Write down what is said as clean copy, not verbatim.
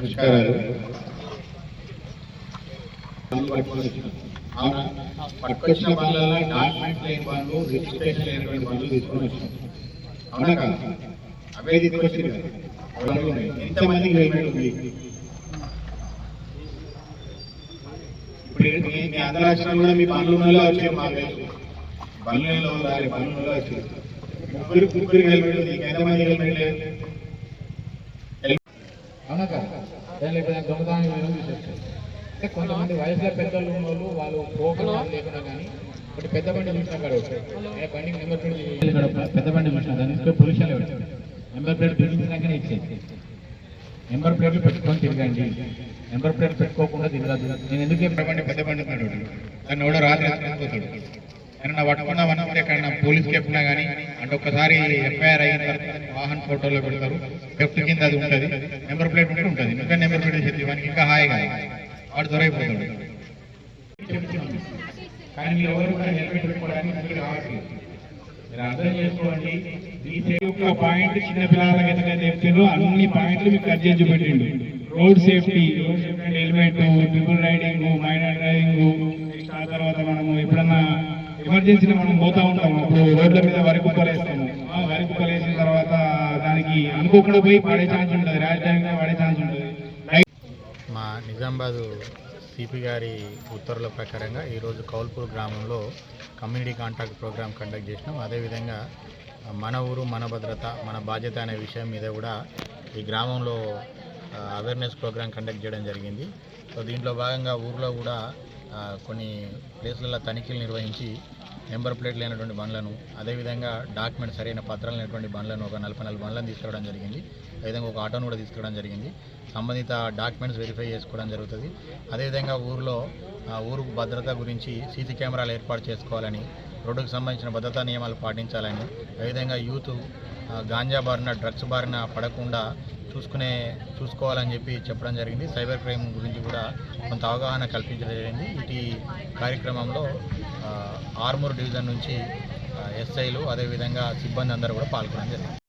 నమస్కారాలు. పట్టుకొచ్చిన బండ్లలో డాక్యుమెంట్ లేని బండ్లు, రిజిస్ట్రేషన్ లేనటువంటి బండ్లు తీసుకొని వచ్చినాం. అవునా కాదు? అవే తీసుకొచ్చి ఎంతమందికి హెల్మెట్ ఉంది? ఇప్పుడు మీ అందరి లక్షణాలు కూడా మీ బండ్లలో వచ్చాయి. మాకు తెలుసు బండ్లలో ఉండాలి, బండ్లలో వచ్చాయి. ముగ్గురికి హెల్మెట్ ఉంది, ఎంతమంది హెల్మెట్ లేదు? అవునా కాదు? దొంగతనం అంటే కొంతమంది వయసులో పెద్దలు ఉన్న వాళ్ళు పోకలు లేకుండా కానీ ఒకటి పెద్ద బండి చూసినా కాడ బండి నెంబర్ ప్లేట్ పెద్ద బండి చూసినా దాన్ని పొల్యూషన్లో పెట్టారు. నెంబర్ ప్లేట్ బిగించినాకనే ఇచ్చేది. నెంబర్ ప్లేట్లు పెట్టుకొని తిరగండి, నెంబర్ ప్లేట్ పెట్టుకోకుండా తిరగదు. నేను ఎందుకు బండి పెద్ద బండి దాన్ని కూడా రాత్రి పోతాడు. ఏమన్నా పట్టుకున్నామన్నా ఎక్కడన్నా పోలీస్కి చెప్పినా కానీ అంటే ఒక్కసారి ఎఫ్ఐఆర్ అయిన తర్వాత వాహన ఫోటోలో పెడతారు. లెఫ్ట్ కింద అది ఉంటుంది, నెంబర్ ప్లేట్ ఉంటే ఉంటుంది. ఇంకా నెంబర్ ప్లేట్ చేసి వానికి ఇంకా హాయిగా వాడు దొరైపోతాడు. కానీ మీరు ఎవరు కూడా హెల్మెట్ పెట్టుకోవడానికి ముందుకు రావట్లేదు. మీరు అర్థం చేసుకోండి. ఒక్క పాయింట్ చిన్న పిల్లలకి ఎంతగా చెప్తారో అన్ని పాయింట్లు మీకు కట్ చేసి పెట్టిండు. Road safety, helmet, triple riding, minor driving, ఆ తర్వాత మనము ఎప్పుడన్నా ఎమర్జెన్సీలో మనం పోతా ఉంటాము. అప్పుడు రోడ్ల మీద వరి కుప్పలు వేస్తాము. వరి కుప్పలు వేసిన తర్వాత దానికి అనుకోకుండా పోయి పడే ఛాన్స్ ఉంటుంది, రాజధానిగా పడే ఛాన్స్ ఉంటుంది. మా నిజామాబాదు సిపి గారి ఉత్తర్వుల ప్రకారంగా ఈరోజు కౌల్పూర్ గ్రామంలో కమ్యూనిటీ కాంటాక్ట్ ప్రోగ్రామ్ కండక్ట్ చేసినాం. అదేవిధంగా మన ఊరు మన భద్రత మన బాధ్యత అనే విషయం మీద కూడా ఈ గ్రామంలో అవేర్నెస్ ప్రోగ్రామ్ కండక్ట్ చేయడం జరిగింది. సో దీంట్లో భాగంగా ఊర్లో కూడా కొన్ని ప్లేస్లలో తనిఖీలు నిర్వహించి నెంబర్ ప్లేట్ లేనటువంటి బండ్లను, అదేవిధంగా డాక్యుమెంట్ సరైన పత్రాలు లేనటువంటి బండ్లను ఒక 44 బండ్లను తీసుకురావడం జరిగింది. అదేవిధంగా ఒక ఆటోను కూడా తీసుకురావడం జరిగింది. సంబంధిత డాక్యుమెంట్స్ వెరిఫై చేసుకోవడం జరుగుతుంది. అదేవిధంగా ఊరు భద్రత గురించి సీసీ కెమెరాలు ఏర్పాటు చేసుకోవాలని, రోడ్డుకు సంబంధించిన భద్రతా నియమాలు పాటించాలని, అదేవిధంగా యూత్ గాంజా బారిన డ్రగ్స్ బారిన పడకుండా చూసుకోవాలని చెప్పి చెప్పడం జరిగింది. సైబర్ క్రైమ్ గురించి కూడా కొంత అవగాహన కల్పించడం జరిగింది. ఇటు కార్యక్రమంలో ఆర్మూర్ డివిజన్ నుంచి ఎస్ఐలు అదేవిధంగా సిబ్బంది అందరూ కూడా పాల్గొనడం జరిగింది.